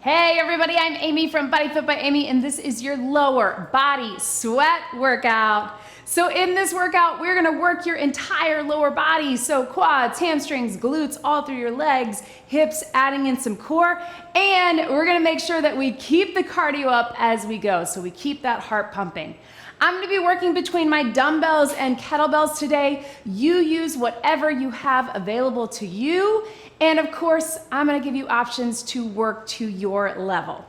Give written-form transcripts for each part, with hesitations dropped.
Hey everybody, I'm Amy from BodyFit by Amy, and this is your lower body sweat workout. So in this workout, we're gonna work your entire lower body. So quads, hamstrings, glutes, all through your legs, hips, adding in some core. And we're gonna make sure that we keep the cardio up as we go. So we keep that heart pumping. I'm gonna be working between my dumbbells and kettlebells today. You use whatever you have available to you. And of course, I'm gonna give you options to work to your level.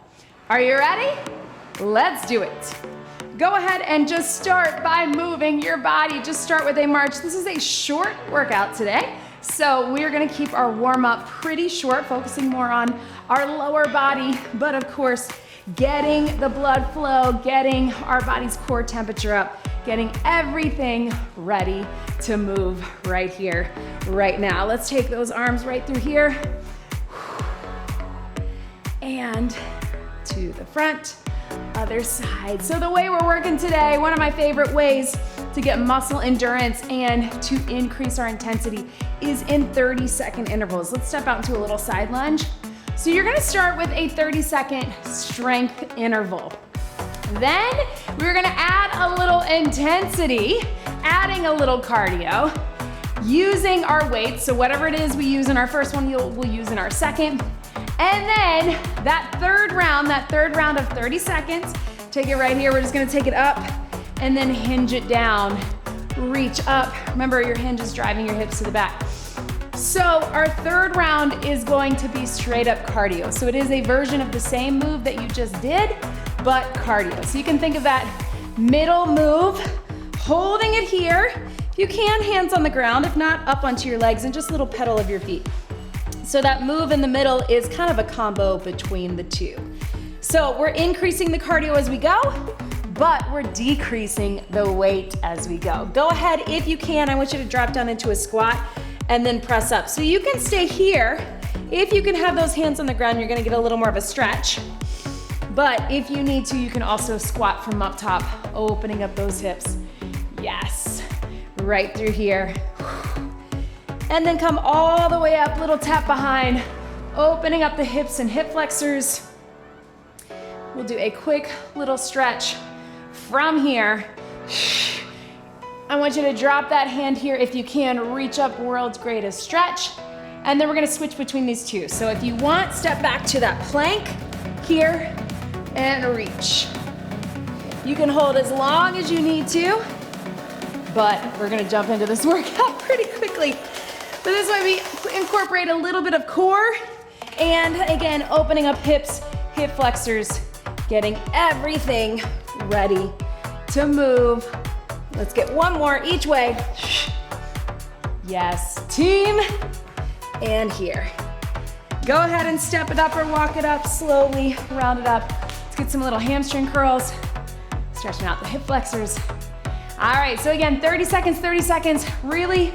Are you ready? Let's do it. Go ahead and just start by moving your body. Just start with a march. This is a short workout today. So we're gonna keep our warm up pretty short, focusing more on our lower body, but of course, getting the blood flow, getting our body's core temperature up, getting everything ready to move right here, right now. Let's take those arms right through here and to the front, other side. So the way we're working today, one of my favorite ways to get muscle endurance and to increase our intensity is in 30-second intervals. Let's step out into a little side lunge. So you're gonna start with a 30-second strength interval. Then we're gonna add a little intensity, adding a little cardio, using our weights. So whatever it is we use in our first one, we'll use in our second. And then that third round of 30 seconds, take it right here. We're just gonna take it up and then hinge it down, reach up. Remember, your hinge is driving your hips to the back. So our third round is going to be straight up cardio. So it is a version of the same move that you just did, but cardio. So you can think of that middle move, holding it here. If you can, hands on the ground, if not, up onto your legs and just a little pedal of your feet. So that move in the middle is kind of a combo between the two. So we're increasing the cardio as we go, but we're decreasing the weight as we go. Go ahead, if you can, I want you to drop down into a squat and then press up. So you can stay here. If you can have those hands on the ground, you're gonna get a little more of a stretch. But if you need to, you can also squat from up top, opening up those hips. Yes, right through here. And then come all the way up, little tap behind, opening up the hips and hip flexors. We'll do a quick little stretch from here. I want you to drop that hand here. If you can, reach up, world's greatest stretch. And then we're gonna switch between these two. So if you want, step back to that plank here and reach. You can hold as long as you need to, but we're gonna jump into this workout pretty quickly. But this way we incorporate a little bit of core and again, opening up hips, hip flexors, getting everything ready to move. Let's get one more each way. Yes, team. And here. Go ahead and step it up or walk it up slowly, round it up. Let's get some little hamstring curls. Stretching out the hip flexors. All right, so again, 30 seconds. Really,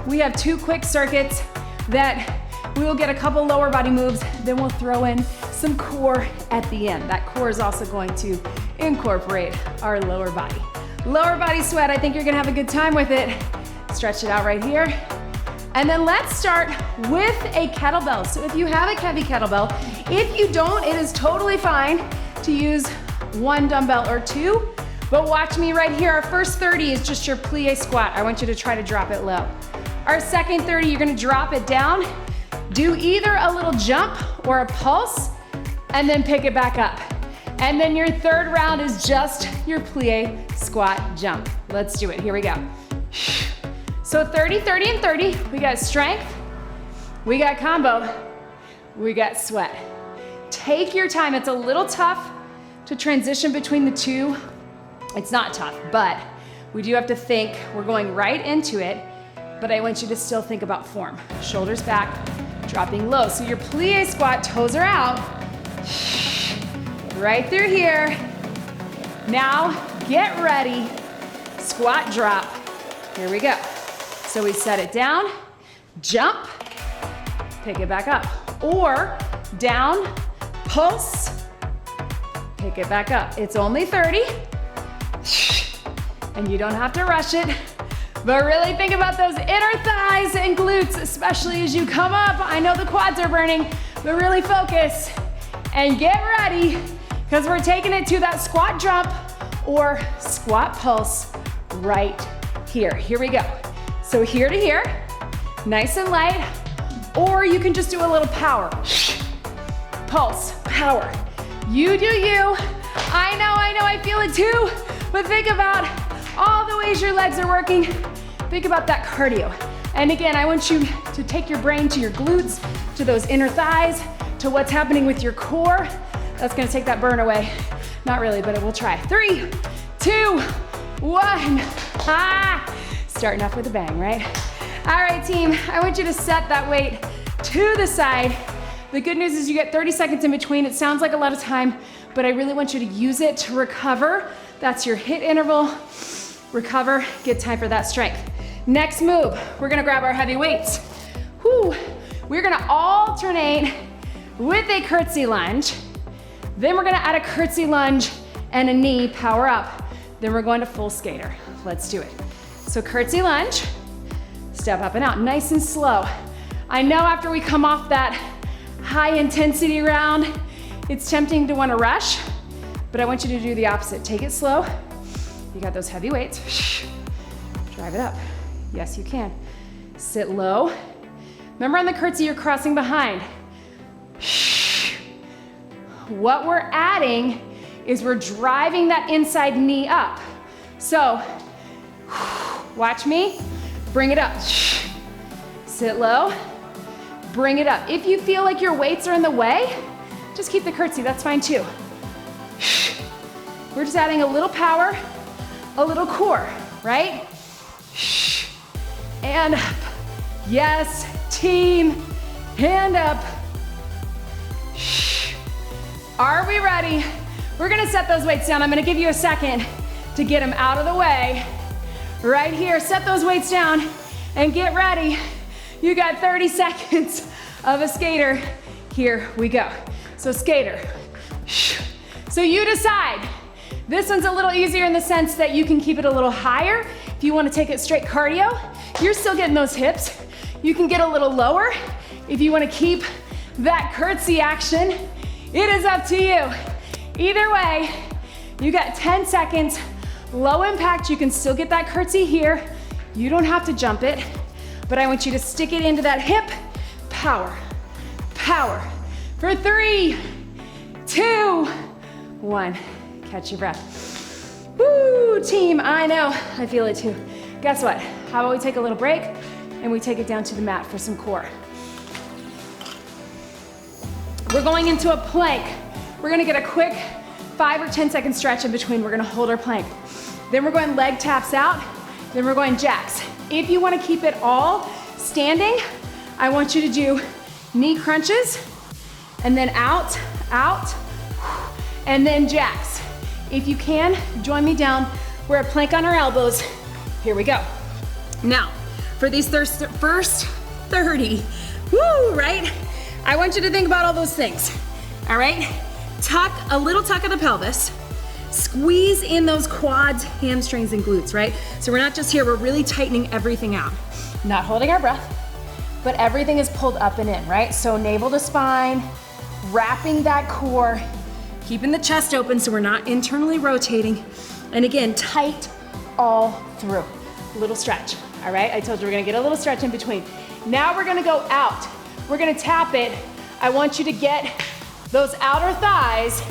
we have two quick circuits that we will get a couple lower body moves, then we'll throw in some core at the end. That core is also going to incorporate our lower body. Lower body sweat, I think you're gonna have a good time with it. Stretch it out right here. And then let's start with a kettlebell. So if you have a heavy kettlebell, if you don't, it is totally fine to use one dumbbell or two, but watch me right here. Our first 30 is just your plie squat. I want you to try to drop it low. Our second 30, you're gonna drop it down, do either a little jump or a pulse, and then pick it back up. And then your third round is just your plie squat jump. Let's do it, here we go. So 30, 30, and 30. We got strength, we got combo, we got sweat. Take your time, it's a little tough to transition between the two. It's not tough, but we do have to think, we're going right into it, but I want you to still think about form. Shoulders back, dropping low. So your plie squat, toes are out. Right through here. Now get ready, squat drop. Here we go. So we set it down, jump, pick it back up. Or down, pulse, pick it back up. It's only 30, and you don't have to rush it, but really think about those inner thighs and glutes, especially as you come up. I know the quads are burning, but really focus. And get ready, because we're taking it to that squat jump or squat pulse right here. Here we go. So here to here, nice and light, or you can just do a little power. Pulse, power. You do you. I know, I feel it too, but think about all the ways your legs are working. Think about that cardio. And again, I want you to take your brain to your glutes, to those inner thighs, to what's happening with your core. That's gonna take that burn away. Not really, but we'll try. 3, 2, 1. Starting off with a bang, right? All right, team, I want you to set that weight to the side. The good news is you get 30 seconds in between. It sounds like a lot of time, but I really want you to use it to recover. That's your HIIT interval. Recover, get time for that strength. Next move, we're gonna grab our heavy weights. We're gonna alternate with a curtsy lunge. Then we're gonna add a curtsy lunge and a knee, power up. Then we're going to full skater. Let's do it. So curtsy lunge, step up and out, nice and slow. I know after we come off that high intensity round, it's tempting to wanna rush, but I want you to do the opposite. Take it slow. You got those heavy weights. Drive it up. Yes, you can. Sit low. Remember on the curtsy, you're crossing behind. What we're adding is we're driving that inside knee up. So, watch me, bring it up. Sit low, bring it up. If you feel like your weights are in the way, just keep the curtsy, that's fine too. We're just adding a little power, a little core, right? And up. Yes, team, hand up. Are we ready? We're gonna set those weights down. I'm gonna give you a second to get them out of the way. Right here, set those weights down and get ready. You got 30 seconds of a skater. Here we go. So skater. So you decide. This one's a little easier in the sense that you can keep it a little higher. If you wanna take it straight cardio, you're still getting those hips. You can get a little lower if you wanna keep that curtsy action. It is up to you. Either way, you got 10 seconds, low impact. You can still get that curtsy here. You don't have to jump it, but I want you to stick it into that hip. Power, power. For 3, 2, 1. Catch your breath. Woo, team, I know, I feel it too. Guess what? How about we take a little break and we take it down to the mat for some core. We're going into a plank. We're gonna get a quick 5 or 10 second stretch in between. We're gonna hold our plank. Then we're going leg taps out. Then we're going jacks. If you wanna keep it all standing, I want you to do knee crunches and then out, out, and then jacks. If you can, join me down. We're at plank on our elbows. Here we go. Now, for these first 30, woo, right? I want you to think about all those things, all right? Tuck, a little tuck of the pelvis. Squeeze in those quads, hamstrings, and glutes, right? So we're not just here, we're really tightening everything out. Not holding our breath, but everything is pulled up and in, right? So navel to spine, wrapping that core, keeping the chest open so we're not internally rotating. And again, tight all through. Little stretch, all right? I told you we're gonna get a little stretch in between. Now we're gonna go out. We're gonna tap it. I want you to get those outer thighs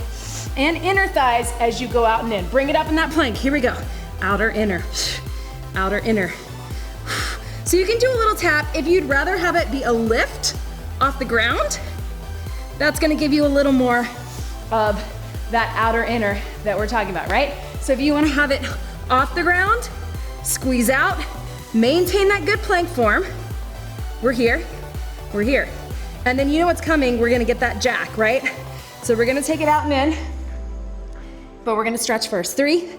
and inner thighs as you go out and in. Bring it up in that plank. Here we go. Outer, inner, outer, inner. So you can do a little tap. If you'd rather have it be a lift off the ground, that's gonna give you a little more of that outer, inner that we're talking about, right? So if you wanna have it off the ground, squeeze out, maintain that good plank form. We're here. We're here. And then you know what's coming, we're gonna get that jack, right? So we're gonna take it out and in, but we're gonna stretch first. 3,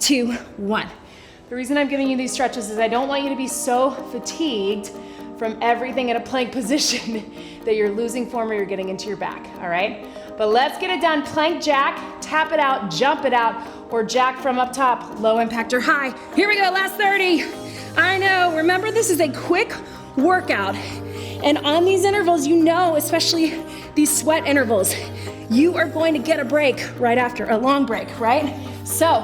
2, 1. The reason I'm giving you these stretches is I don't want you to be so fatigued from everything in a plank position that you're losing form or you're getting into your back, all right? But let's get it done. Plank jack, tap it out, jump it out, or jack from up top, low impact or high. Here we go, last 30. I know, remember this is a quick workout. And on these intervals, you know, especially these sweat intervals, you are going to get a break right after, a long break, right? So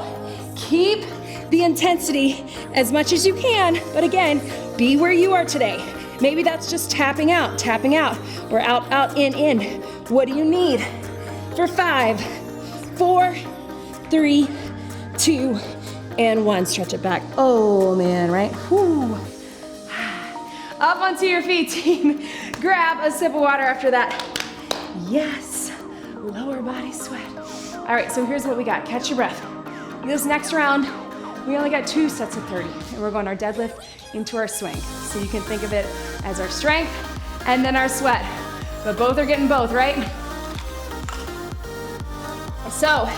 keep the intensity as much as you can, but again, be where you are today. Maybe that's just tapping out, or out, out, in. What do you need? For 5, 4, 3, 2, and 1. Stretch it back. Oh man, right? Whew. Up onto your feet, team. Grab a sip of water after that. Yes, lower body sweat. All right, so here's what we got. Catch your breath. This next round, we only got 2 sets of 30, and we're going our deadlift into our swing. So you can think of it as our strength and then our sweat, but both are getting both, right? So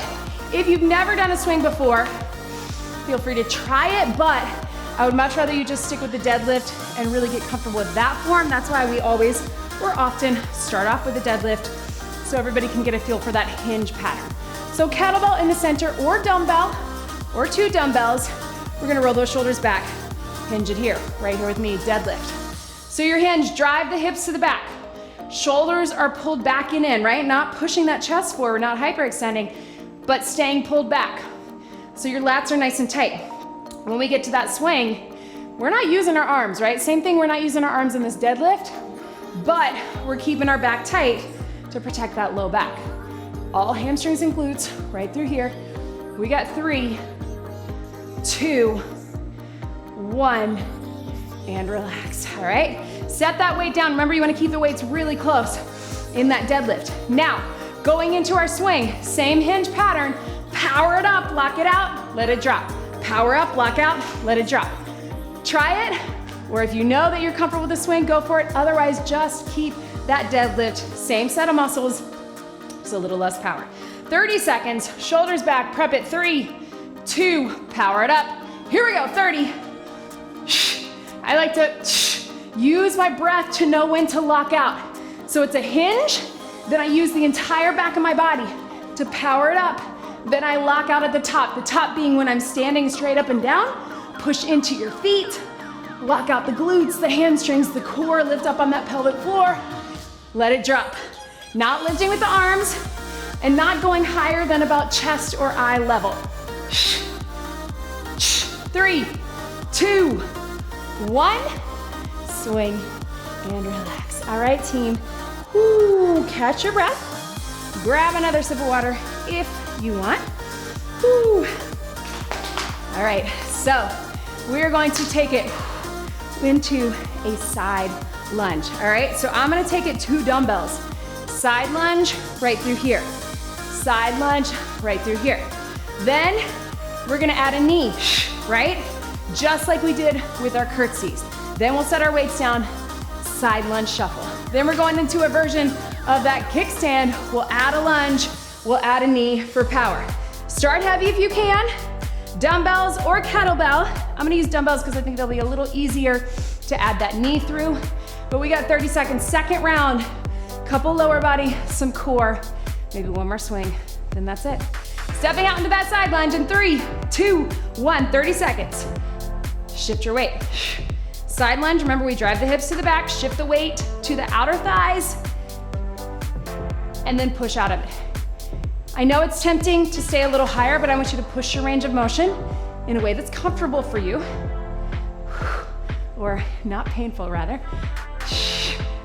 if you've never done a swing before, feel free to try it, but I would much rather you just stick with the deadlift and really get comfortable with that form. That's why we always, or often, start off with the deadlift so everybody can get a feel for that hinge pattern. So kettlebell in the center or dumbbell, or 2 dumbbells. We're gonna roll those shoulders back. Hinge it here, right here with me, deadlift. So your hinge, drive the hips to the back. Shoulders are pulled back and in, right? Not pushing that chest forward, not hyperextending, but staying pulled back. So your lats are nice and tight. When we get to that swing, we're not using our arms, right? Same thing, we're not using our arms in this deadlift, but we're keeping our back tight to protect that low back. All hamstrings and glutes right through here. We got 3, 2, 1, and relax, all right? Set that weight down. Remember, you wanna keep the weights really close in that deadlift. Now, going into our swing, same hinge pattern, power it up, lock it out, let it drop. Power up, lock out, let it drop. Try it, or if you know that you're comfortable with the swing, go for it. Otherwise, just keep that deadlift, same set of muscles, just a little less power. 30 seconds, shoulders back, prep it, 3, 2, power it up. Here we go, 30. I like to use my breath to know when to lock out. So it's a hinge, then I use the entire back of my body to power it up. Then I lock out at the top being when I'm standing straight up and down, push into your feet, lock out the glutes, the hamstrings, the core, lift up on that pelvic floor, let it drop. Not lifting with the arms and not going higher than about chest or eye level. 3, 2, 1, swing and relax. All right, team, woo, catch your breath, grab another sip of water if you want. Woo. All right, so we're going to take it into a side lunge. All right, so I'm gonna take it 2 dumbbells. Side lunge right through here. Side lunge right through here. Then we're gonna add a knee, right? Just like we did with our curtsies. Then we'll set our weights down, side lunge shuffle. Then we're going into a version of that kickstand. We'll add a lunge, we'll add a knee for power. Start heavy if you can, dumbbells or kettlebell. I'm gonna use dumbbells because I think they'll be a little easier to add that knee through. But we got 30 seconds, second round. Couple lower body, some core, maybe one more swing, then that's it. Stepping out into that side lunge in 3, 2, 1, 30 seconds. Shift your weight. Side lunge, remember we drive the hips to the back, shift the weight to the outer thighs, and then push out of it. I know it's tempting to stay a little higher, but I want you to push your range of motion in a way that's comfortable for you, or not painful rather.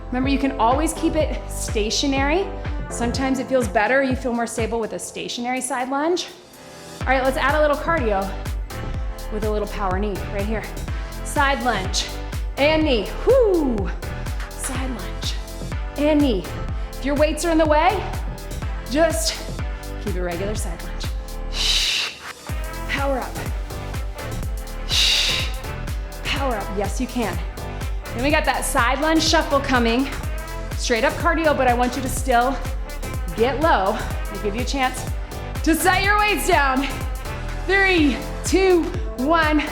Remember, you can always keep it stationary. Sometimes it feels better, you feel more stable with a stationary side lunge. All right, let's add a little cardio with a little power knee right here. Side lunge and knee, whoo. Side lunge and knee. If your weights are in the way, just keep a regular side lunge. Power up. Power up, yes you can. Then we got that side lunge shuffle coming. Straight up cardio, but I want you to still get low. I'll give you a chance to set your weights down. 3, 2, 1.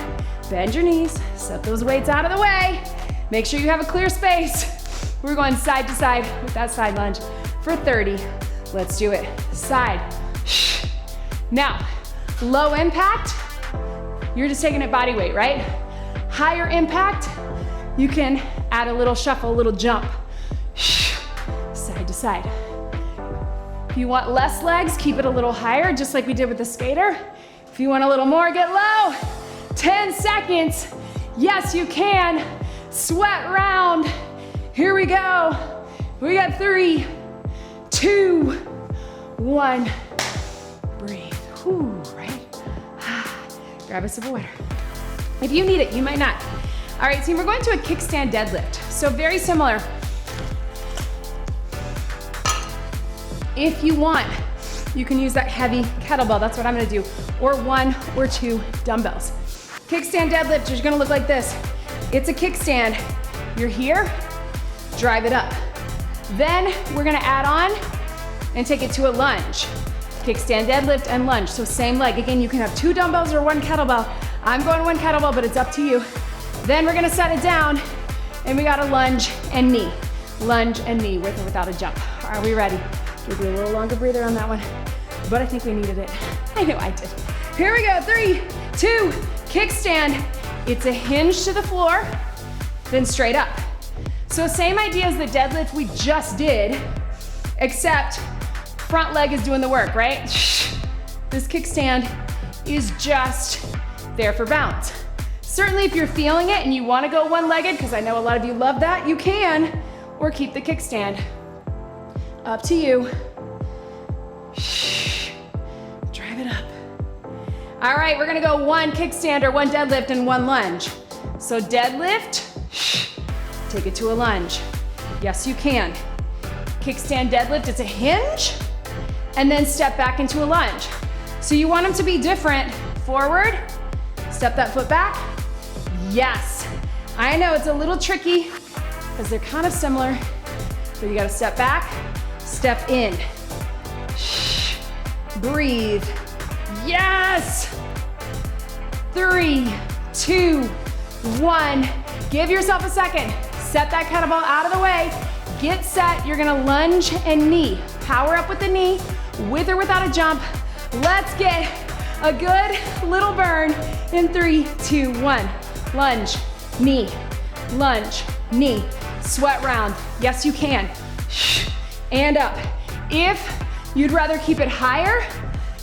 Bend your knees, set those weights out of the way. Make sure you have a clear space. We're going side to side with that side lunge for 30. Let's do it. Side. Now, low impact, you're just taking it body weight, right? Higher impact, you can add a little shuffle, a little jump. Side to side. If you want less legs, keep it a little higher, just like we did with the skater. If you want a little more, get low. 10 seconds. Yes, you can. Sweat round. Here we go. We got 3, 2, 1. Breathe. Whew, right? Grab a sip of water. If you need it, you might not. All right, team, we're going to a kickstand deadlift. So very similar. If you want, you can use that heavy kettlebell. That's what I'm gonna do. Or 1 or 2 dumbbells. Kickstand deadlift is gonna look like this. It's a kickstand. You're here, drive it up. Then we're gonna add on and take it to a lunge. Kickstand deadlift and lunge, so same leg. Again, you can have 2 dumbbells or 1 kettlebell. I'm going 1 kettlebell, but it's up to you. Then we're gonna set it down and we got a lunge and knee. Lunge and knee with or without a jump. Are we ready? Give you a little longer breather on that one, but I think we needed it. I know I did. Here we go, 3, 2, kickstand. It's a hinge to the floor, then straight up. So same idea as the deadlift we just did, except front leg is doing the work, right? This kickstand is just there for balance. Certainly if you're feeling it and you wanna go one-legged, because I know a lot of you love that, you can, or keep the kickstand. Up to you. Drive it up. All right, we're gonna go 1 kickstand or 1 deadlift and 1 lunge. So deadlift, take it to a lunge. Yes, you can. Kickstand deadlift, it's a hinge, and then step back into a lunge. So you want them to be different. Forward, step that foot back. Yes. I know it's a little tricky because they're kind of similar, but you gotta step back, step in. Breathe. Yes. 3, 2, 1. Give yourself a second. Set that kettlebell out of the way. Get set. You're gonna lunge and knee. Power up with the knee, with or without a jump. Let's get a good little burn in 3, 2, 1. Lunge, knee, lunge, knee. Sweat round. Yes, you can. And up. If you'd rather keep it higher,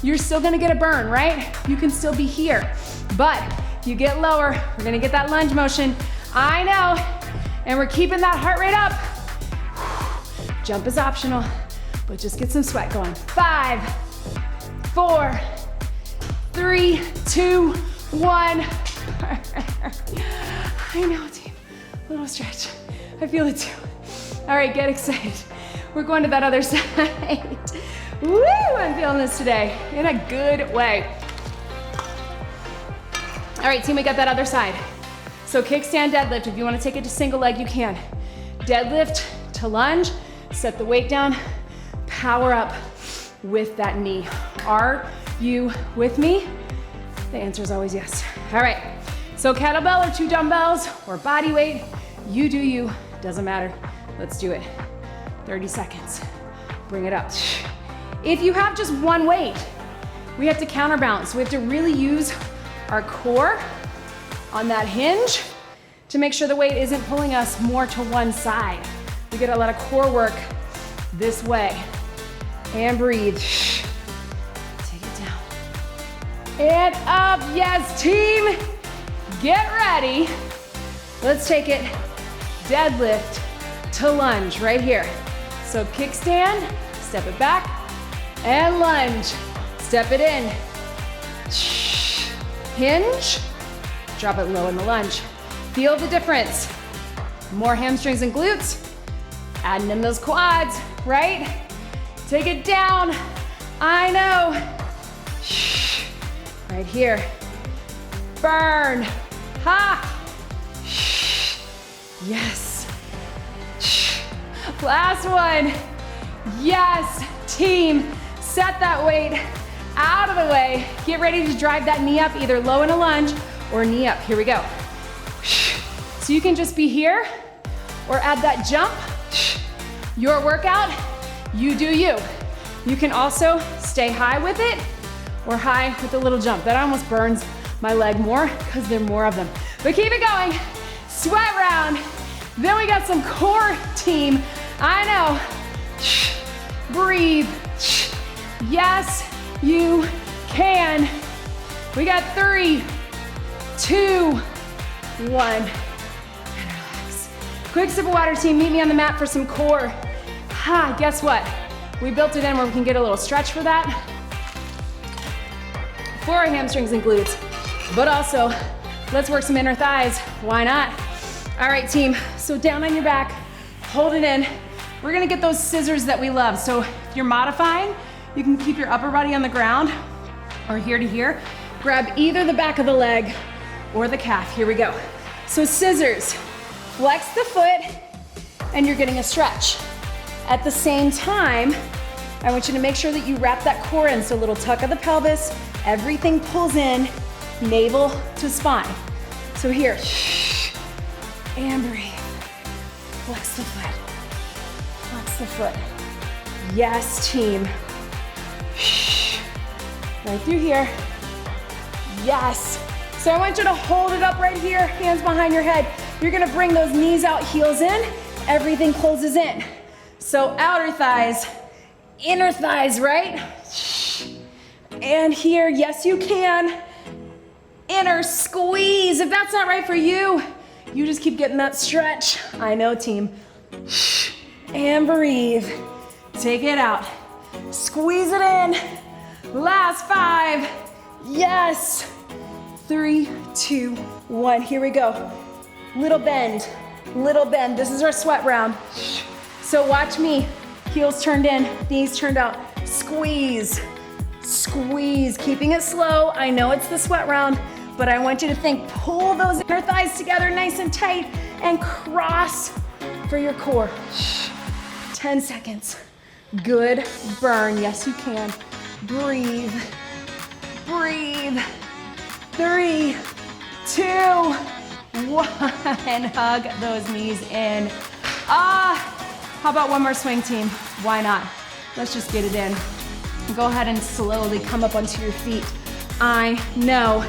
you're still gonna get a burn, right? You can still be here. But you get lower, we're gonna get that lunge motion. I know. And we're keeping that heart rate up. Jump is optional, but just get some sweat going. 5, 4, 3, 2, 1. I know, team. Little stretch. I feel it too. All right, get excited. We're going to that other side. Woo, I'm feeling this today in a good way. All right, team, we got that other side. So kickstand deadlift. If you want to take it to single leg, you can. Deadlift to lunge, set the weight down, power up with that knee. Are you with me? The answer is always yes. All right, so kettlebell or 2 dumbbells or body weight, you do you, doesn't matter. Let's do it. 30 seconds, bring it up. If you have just 1 weight, we have to counterbalance. We have to really use our core on that hinge to make sure the weight isn't pulling us more to one side. We get a lot of core work this way. And breathe. Take it down. And up, yes, team. Get ready. Let's take it deadlift to lunge right here. So kickstand, step it back, and lunge. Step it in. Hinge, drop it low in the lunge. Feel the difference. More hamstrings and glutes, adding in those quads, right? Take it down. I know. Right here. Burn. Ha. Yes. Last one. Yes, team. Set that weight out of the way. Get ready to drive that knee up, either low in a lunge or knee up. Here we go. So you can just be here or add that jump. Your workout, you do you. You can also stay high with it or high with a little jump. That almost burns my leg more because there are more of them. But keep it going. Sweat round. Then we got some core, team. I know. Breathe. Yes, you can. We got 3, 2, 1. And relax. Quick sip of water, team. Meet me on the mat for some core. Guess what? We built it in where we can get a little stretch for that. For our hamstrings and glutes. But also, let's work some inner thighs. Why not? All right, team. So down on your back, hold it in. We're gonna get those scissors that we love. So if you're modifying, you can keep your upper body on the ground or here to here. Grab either the back of the leg or the calf. Here we go. So scissors, flex the foot, and you're getting a stretch. At the same time, I want you to make sure that you wrap that core in. So a little tuck of the pelvis, everything pulls in, navel to spine. So here, and breathe. Flex the foot. Flex the foot. Yes, team. Right through here. Yes. So I want you to hold it up right here, hands behind your head. You're gonna bring those knees out, heels in. Everything closes in. So outer thighs, inner thighs, right? And here, yes you can. Inner squeeze. If that's not right for you, you just keep getting that stretch. I know, team. And breathe. Take it out. Squeeze it in. Last 5. Yes. 3, 2, 1. Here we go. Little bend. Little bend. This is our sweat round. So watch me. Heels turned in, knees turned out. Squeeze. Squeeze. Keeping it slow. I know it's the sweat round, but I want you to think, pull those inner thighs together nice and tight and cross for your core. 10 seconds. Good burn. Yes, you can. Breathe. Breathe. 3, 2, 1. Hug those knees in. How about one more swing, team? Why not? Let's just get it in. Go ahead and slowly come up onto your feet. I know.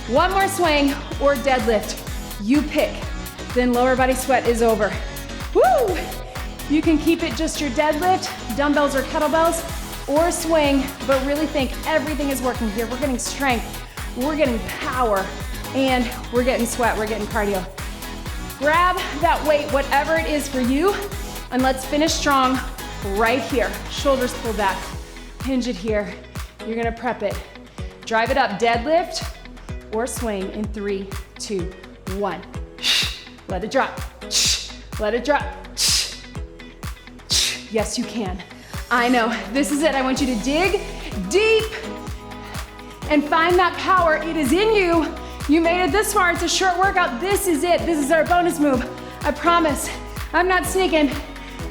One more swing or deadlift. You pick. Then lower body sweat is over. Woo! You can keep it just your deadlift, dumbbells or kettlebells, or swing, but really think everything is working here. We're getting strength, we're getting power, and we're getting sweat, we're getting cardio. Grab that weight, whatever it is for you, and let's finish strong right here. Shoulders pull back, hinge it here. You're gonna prep it. Drive it up, deadlift or swing in 3, 2, 1. Let it drop, let it drop. Yes, you can. I know, this is it. I want you to dig deep and find that power. It is in you. You made it this far. It's a short workout. This is it. This is our bonus move. I promise. I'm not sneaking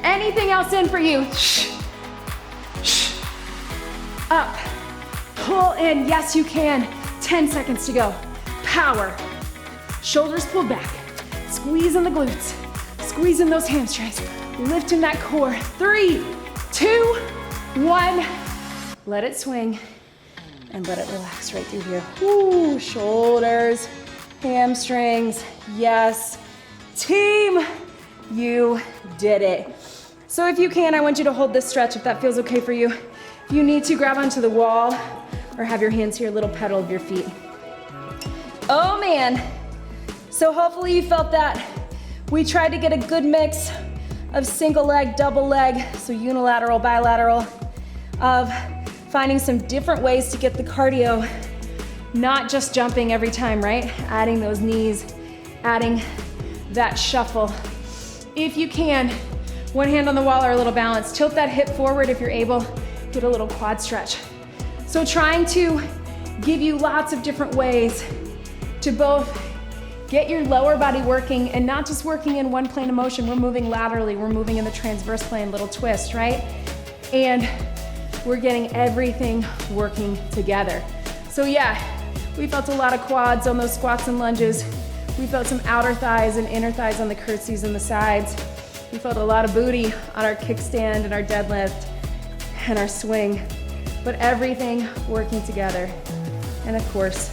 anything else in for you. Up, pull in. Yes, you can. 10 seconds to go. Power. Shoulders pulled back. Squeeze in the glutes. Squeeze in those hamstrings. Lifting that core. 3, 2, 1. Let it swing and let it relax right through here. Woo, shoulders, hamstrings. Yes. Team, you did it. So if you can, I want you to hold this stretch if that feels okay for you. If you need to, grab onto the wall or have your hands here, a little pedal of your feet. Oh man. So hopefully you felt that. We tried to get a good mix of single leg, double leg, so unilateral, bilateral, of finding some different ways to get the cardio, not just jumping every time, right? Adding those knees, adding that shuffle. If you can, one hand on the wall or a little balance, tilt that hip forward if you're able, get a little quad stretch. So trying to give you lots of different ways to both get your lower body working and not just working in one plane of motion. We're moving laterally, we're moving in the transverse plane, little twist, right? And we're getting everything working together. So yeah, we felt a lot of quads on those squats and lunges. We felt some outer thighs and inner thighs on the curtsies and the sides. We felt a lot of booty on our kickstand and our deadlift and our swing, but everything working together. And of course,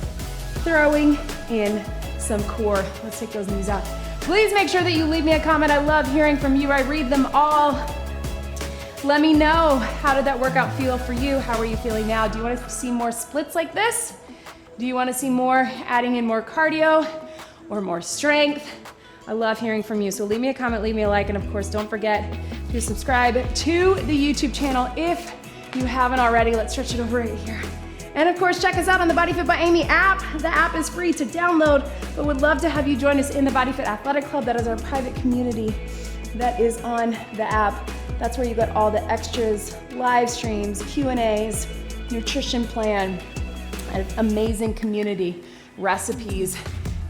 throwing in some core. Let's take those knees out. Please make sure that you leave me a comment. I love hearing from you. I read them all. Let me know, how did that workout feel for you? How are you feeling now? Do you want to see more splits like this? Do you want to see more, adding in more cardio or more strength? I love hearing from you. So leave me a comment, leave me a like, and of course, don't forget to subscribe to the YouTube channel if you haven't already. Let's stretch it over right here. And of course, check us out on the BodyFit by Amy app. The app is free to download, but would love to have you join us in the BodyFit Athletic Club. That is our private community that is on the app. That's where you get all the extras, live streams, Q&As, nutrition plan, an amazing community, recipes,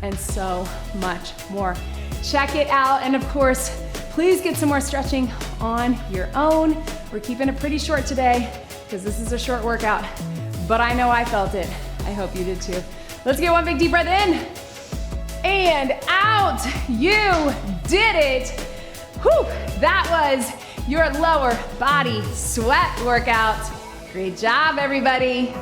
and so much more. Check it out, and of course, please get some more stretching on your own. We're keeping it pretty short today because this is a short workout, but I know I felt it. I hope you did too. Let's get one big deep breath in and out. You did it. Whew, that was your lower body sweat workout. Great job, everybody.